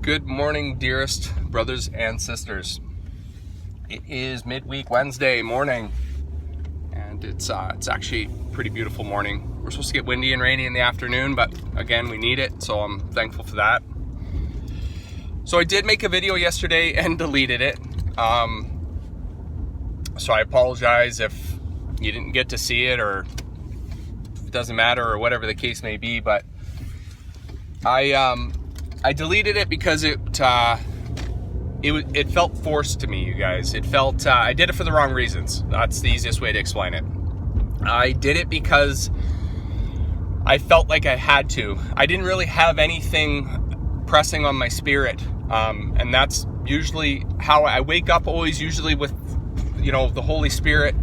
Good morning, dearest brothers and sisters. It is midweek Wednesday morning, and it's actually a pretty beautiful morning. We're supposed to get windy and rainy in the afternoon, but again, we need it, so I'm thankful for that. So I did make a video yesterday and deleted it. So I apologize if you didn't get to see it, or it doesn't matter, or whatever the case may be, but I deleted it because it felt forced to me, you guys. It felt, I did it for the wrong reasons. That's the easiest way to explain it. I did it because I felt like I had to. I didn't really have anything pressing on my spirit. And that's usually how I wake up, always usually with, the Holy Spirit,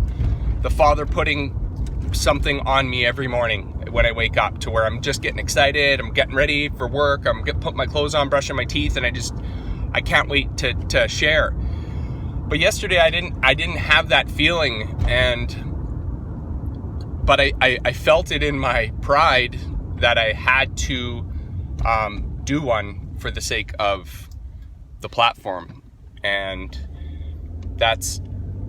the Father putting something on me every morning when I wake up, to where I'm just getting excited, I'm getting ready for work, I'm putting my clothes on, brushing my teeth, and I can't wait to share. But yesterday I didn't have that feeling, but I felt it in my pride that I had to do one for the sake of the platform, and that's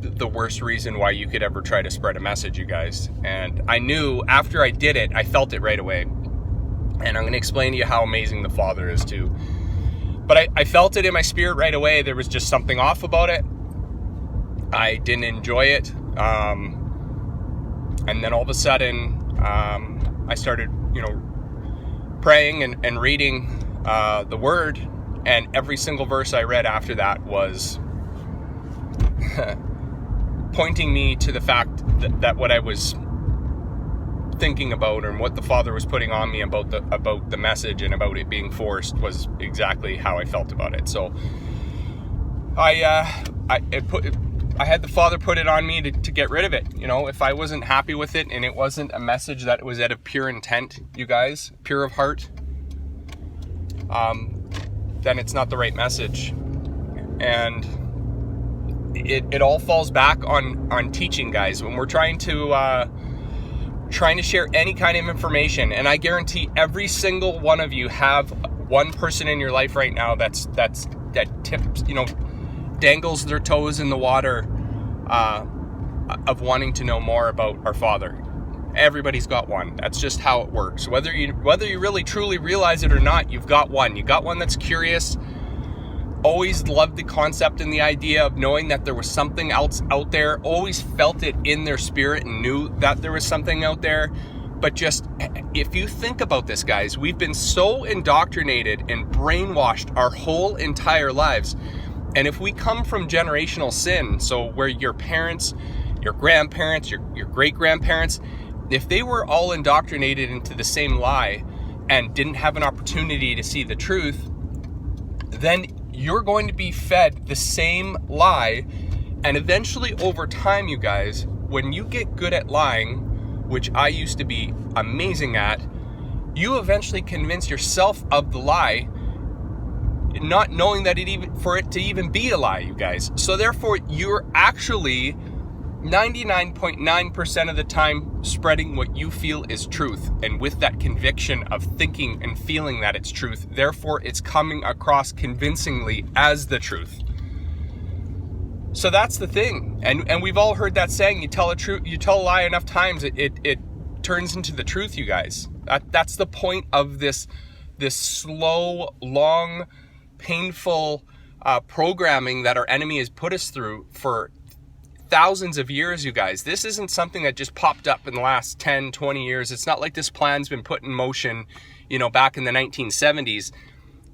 the worst reason why you could ever try to spread a message, you guys. And I knew after I did it, I felt it right away. And I'm going to explain to you how amazing the Father is too. But I felt it in my spirit right away. There was just something off about it. I didn't enjoy it. And then all of a sudden, I started, praying and reading the Word. And every single verse I read after that was pointing me to the fact that what I was thinking about, and what the Father was putting on me about the message and about it being forced, was exactly how I felt about it. So I had the Father put it on me to get rid of it. If I wasn't happy with it and it wasn't a message that was out of pure intent, you guys, pure of heart, then it's not the right message. And it all falls back on teaching, guys. When we're trying to share any kind of information, and I guarantee every single one of you have one person in your life right now that tips, dangles their toes in the water of wanting to know more about our Father. Everybody's got one. That's just how it works. Whether you really truly realize it or not, you've got one. You got one that's curious. Always loved the concept and the idea of knowing that there was something else out there. Always felt it in their spirit and knew that there was something out there. But just, if you think about this, guys, we've been so indoctrinated and brainwashed our whole entire lives. And if we come from generational sin, so where your parents, your grandparents, your great-grandparents, if they were all indoctrinated into the same lie and didn't have an opportunity to see the truth, then you're going to be fed the same lie. And eventually, over time, you guys, when you get good at lying, which I used to be amazing at, you eventually convince yourself of the lie, not knowing that for it to even be a lie, you guys. So therefore, you're actually 99.9% of the time spreading what you feel is truth, and with that conviction of thinking and feeling that it's truth, therefore it's coming across convincingly as the truth. So that's the thing, and we've all heard that saying: you tell a lie enough times, it turns into the truth, you guys. That's the point of this slow, long, painful programming that our enemy has put us through for thousands of years, you guys. This isn't something that just popped up in the last 10, 20 years. It's not like this plan's been put in motion, back in the 1970s.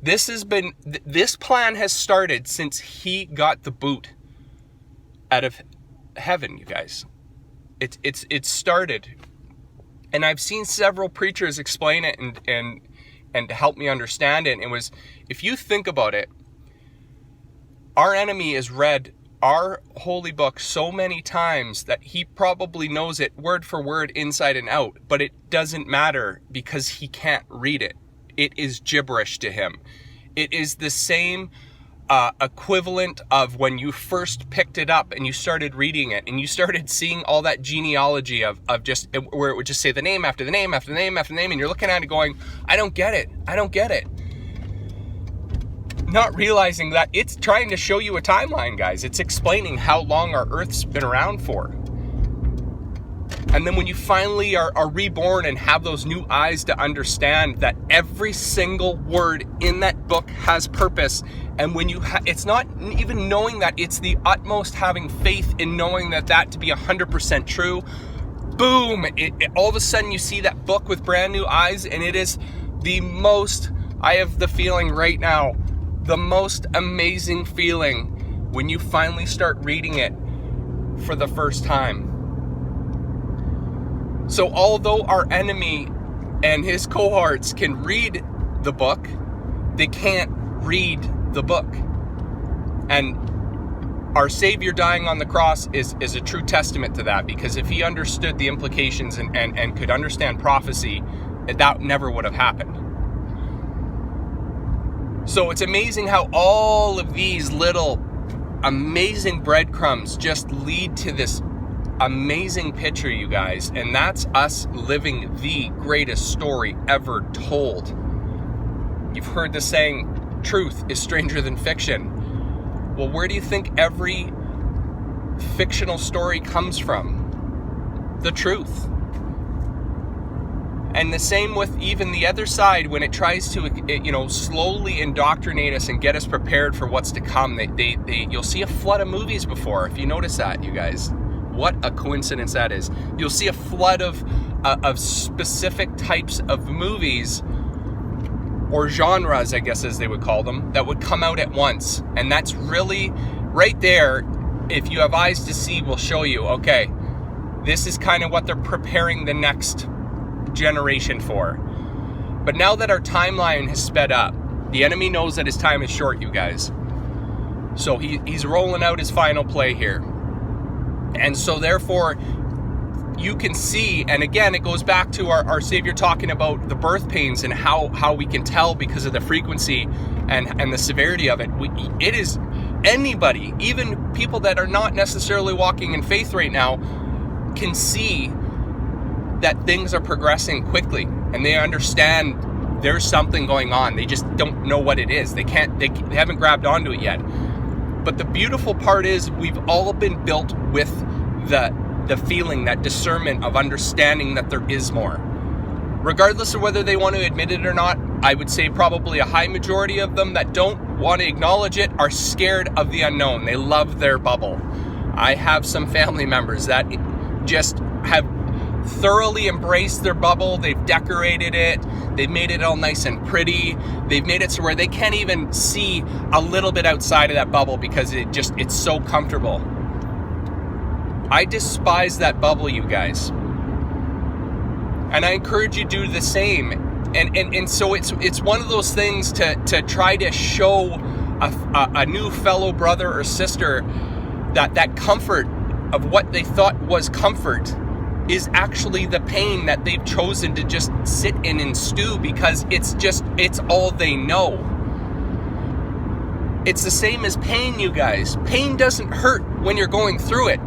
This plan has started since he got the boot out of heaven, you guys. It's started. And I've seen several preachers explain it and help me understand it. It was, if you think about it, our enemy has read our holy book so many times that he probably knows it word for word, inside and out, but it doesn't matter because he can't read it. It is gibberish to him. It is the same equivalent of when you first picked it up and you started reading it and you started seeing all that genealogy of just where it would just say the name after the name after the name after the name, and you're looking at it going, I don't get it. not realizing that it's trying to show you a timeline, guys. It's explaining how long our Earth's been around for. And then when you finally are reborn and have those new eyes to understand that every single word in that book has purpose, and when you it's not even knowing that, it's the utmost having faith in knowing that to be 100% true. Boom! All of a sudden you see that book with brand new eyes, and it is the most, I have the feeling right now, the most amazing feeling when you finally start reading it for the first time. So although our enemy and his cohorts can read the book, they can't read the book. And our Savior dying on the cross is a true testament to that, because if he understood the implications and could understand prophecy, that never would have happened. So it's amazing how all of these little amazing breadcrumbs just lead to this amazing picture, you guys, and that's us living the greatest story ever told. You've heard the saying, truth is stranger than fiction. Well, where do you think every fictional story comes from? The truth. And the same with even the other side, when it tries to, slowly indoctrinate us and get us prepared for what's to come. You'll see a flood of movies before, if you notice that, you guys. What a coincidence that is. You'll see a flood of specific types of movies, or genres, I guess as they would call them, that would come out at once. And that's really, right there, if you have eyes to see, will show you, okay, this is kind of what they're preparing the next generation for. But now that our timeline has sped up, the enemy knows that his time is short, you guys. So he's rolling out his final play here. And so therefore, you can see, and again, it goes back to our Savior talking about the birth pains and how we can tell because of the frequency and the severity of it. It is anybody, even people that are not necessarily walking in faith right now, can see that things are progressing quickly, and they understand there's something going on. They just don't know what it is. They haven't grabbed onto it yet. But the beautiful part is we've all been built with the feeling, that discernment of understanding that there is more. Regardless of whether they want to admit it or not, I would say probably a high majority of them that don't want to acknowledge it are scared of the unknown. They love their bubble. I have some family members that just have thoroughly embraced their bubble. They've decorated it. They've made it all nice and pretty. They've made it so where they can't even see a little bit outside of that bubble because it's so comfortable. I despise that bubble, you guys. And I encourage you to do the same. And so it's one of those things to try to show a new fellow brother or sister that comfort of what they thought was comfort is actually the pain that they've chosen to just sit in and stew, because it's all they know. It's the same as pain, you guys. Pain doesn't hurt when you're going through it.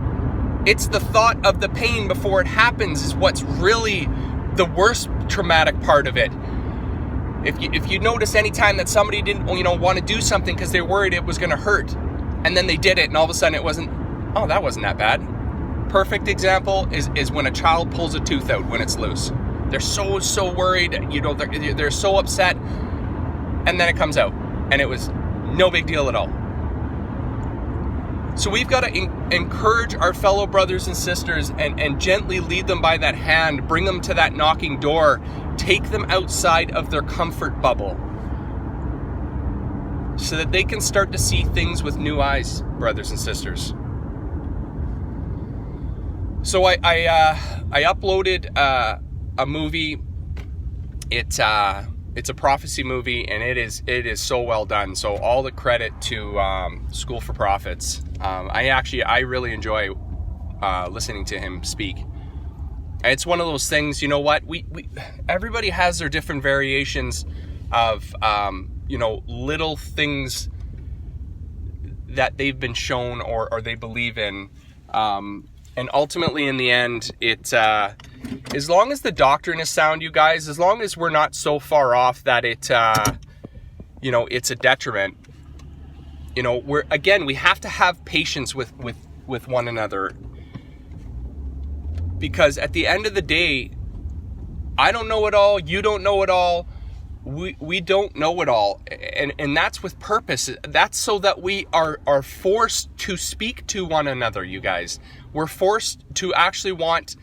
It's the thought of the pain before it happens is what's really the worst traumatic part of it. If you notice any time that somebody didn't want to do something because they're worried it was going to hurt, and then they did it and all of a sudden it wasn't, oh, that wasn't that bad. Perfect example is when a child pulls a tooth out when it's loose. They're so worried, they're so upset, and then it comes out and it was no big deal at all. So we've got to encourage our fellow brothers and sisters and gently lead them by that hand, bring them to that knocking door, take them outside of their comfort bubble so that they can start to see things with new eyes, brothers and sisters. So I uploaded a movie. It's a prophecy movie, and it is so well done. So all the credit to School for Prophets. I really enjoy listening to him speak. It's one of those things. You know what? We everybody has their different variations of little things that they've been shown or they believe in. And ultimately, in the end, as long as the doctrine is sound, you guys, as long as we're not so far off that it's a detriment. We have to have patience with one another, because at the end of the day, I don't know it all, you don't know it all, we don't know it all, and that's with purpose. That's so that we are forced to speak to one another, you guys. We're forced to actually want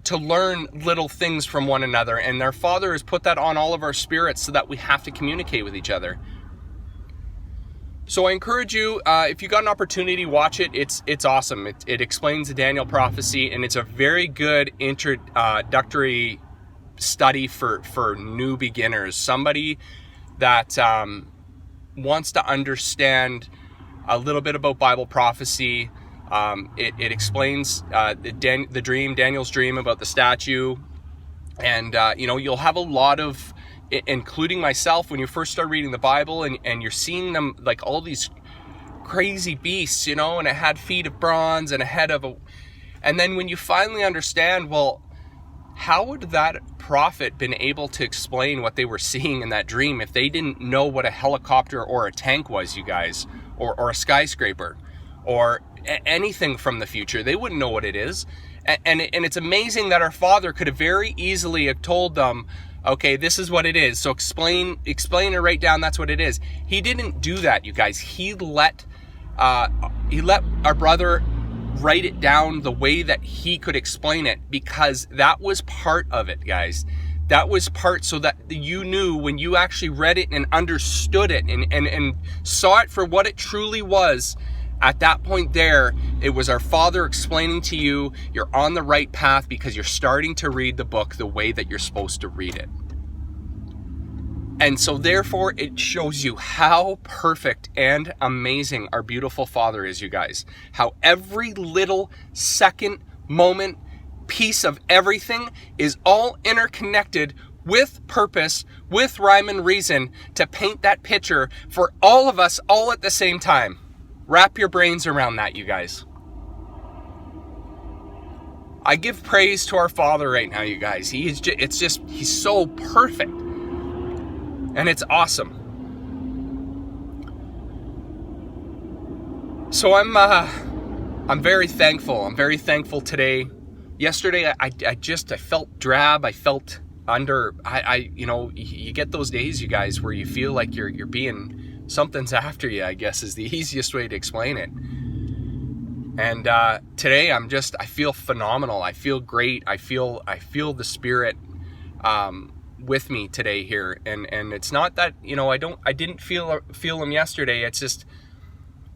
to learn little things from one another, and our Father has put that on all of our spirits so that we have to communicate with each other. So I encourage you, if you got an opportunity, watch it. It's awesome. It explains the Daniel prophecy, and it's a very good introductory study for new beginners. Somebody that wants to understand a little bit about Bible prophecy. It explains the dream, Daniel's dream about the statue, and you'll have a lot of, including myself, when you first start reading the Bible and you're seeing them like all these crazy beasts, and it had feet of bronze and a head of a, and then when you finally understand, well, how would that prophet been able to explain what they were seeing in that dream if they didn't know what a helicopter or a tank was, you guys, or a skyscraper, or anything from the future? They wouldn't know what it is. And it's amazing that our Father could have very easily have told them, okay, this is what it is, so explain it right down, that's what it is. He didn't do that, you guys. He let our brother write it down the way that he could explain it, because that was part of it, guys. That was part, so that you knew when you actually read it and understood it and saw it for what it truly was. At that point there, it was our Father explaining to you, you're on the right path because you're starting to read the book the way that you're supposed to read it. And so therefore, it shows you how perfect and amazing our beautiful Father is, you guys. How every little second, moment, piece of everything is all interconnected with purpose, with rhyme and reason, to paint that picture for all of us all at the same time. Wrap your brains around that, you guys. I give praise to our Father right now, you guys. He's so perfect. And it's awesome. So I'm very thankful. I'm very thankful today. Yesterday, I felt drab. I felt under, you get those days, you guys, where you feel like you're being, something's after you, I guess, is the easiest way to explain it. And today I feel phenomenal. I feel great. I feel the Spirit with me today here. And it's not that, I didn't feel him yesterday. It's just,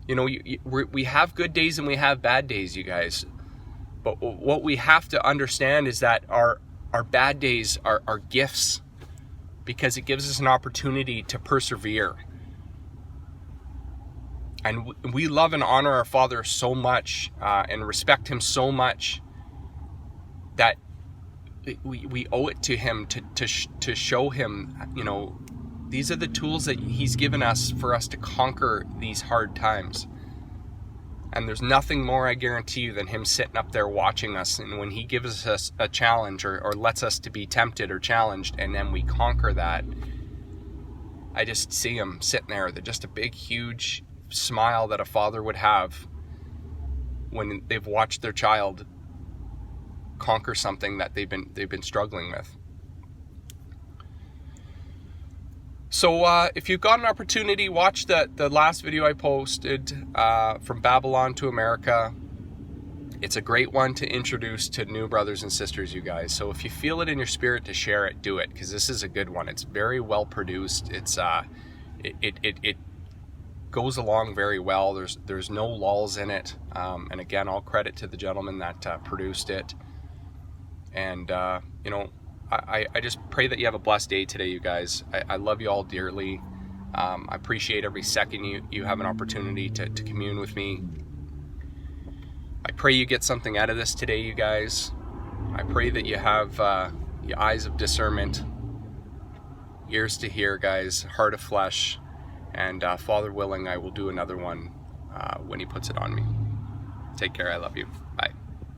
we have good days and we have bad days, you guys. But what we have to understand is that our bad days are gifts, because it gives us an opportunity to persevere. And we love and honor our Father so much, and respect him so much, that we owe it to him to show him, these are the tools that he's given us for us to conquer these hard times. And there's nothing more, I guarantee you, than him sitting up there watching us. And when he gives us a challenge, or lets us to be tempted or challenged, and then we conquer that, I just see him sitting there. They're just a big, huge smile that a father would have when they've watched their child conquer something that they've been struggling with. So if you've got an opportunity, watch the last video I posted from Babylon to America. It's a great one to introduce to new brothers and sisters, you guys. So if you feel it in your spirit to share it, do it, because this is a good one. It's very well produced. It's it goes along very well. There's no lulls in it. And again, all credit to the gentleman that produced it. And I just pray that you have a blessed day today, you guys. I love you all dearly. I appreciate every second you have an opportunity to commune with me. I pray you get something out of this today, you guys. I pray that you have the eyes of discernment, ears to hear, guys, heart of flesh, and Father willing, I will do another one when he puts it on me. Take care. I love you. Bye.